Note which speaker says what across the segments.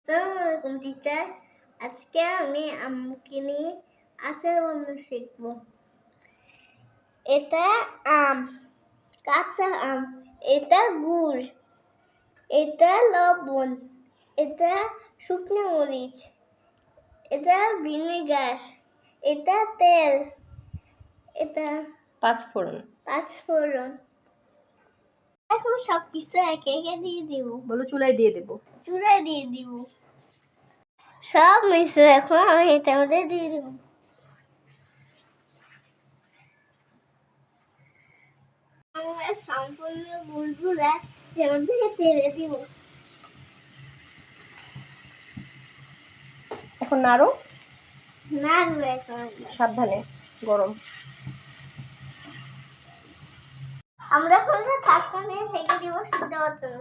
Speaker 1: আসসালামু টিচার। আজকে আমি আম্মুকে নিয়ে আচার বানানো শিখব। এটা আম, কাঁচা আম, এটা গুড়, এটা লবণ, এটা শুকনো মরিচ, এটা ভিনেগার, এটা তেল, এটা পাঁচফোড়ন। এখন সবকিছু একে একে দিয়ে দিব।
Speaker 2: বলো চুলায় দিয়ে দেবো।
Speaker 1: চুলায় দিয়ে দিব। সব মিশে এখন আমি এটার মধ্যে দিয়ে দেব। আমরা সম্পূর্ণ গুড়গুলা এর মধ্যে তেলে দিব।
Speaker 2: এখন নাড়ো,
Speaker 1: নাড়বো এখন।
Speaker 2: সাবধানে, গরম।
Speaker 1: আমরা এখন ঢাকনা দিয়ে ঢেকে দিব সিদ্ধ হওয়ার জন্য।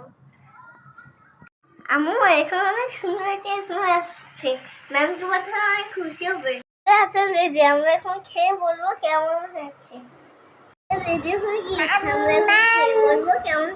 Speaker 1: আম্মু এখন অনেক সুন্দর টেস্ট আসছে। ম্যাম তো কথা অনেক খুশি হবে। আচ্ছা রেডি, আমরা এখন খেয়ে বলবো কেমন হয়েছে। রেডি হয়ে গিয়েছে, আমরা এখন খেয়ে বলবো কেমন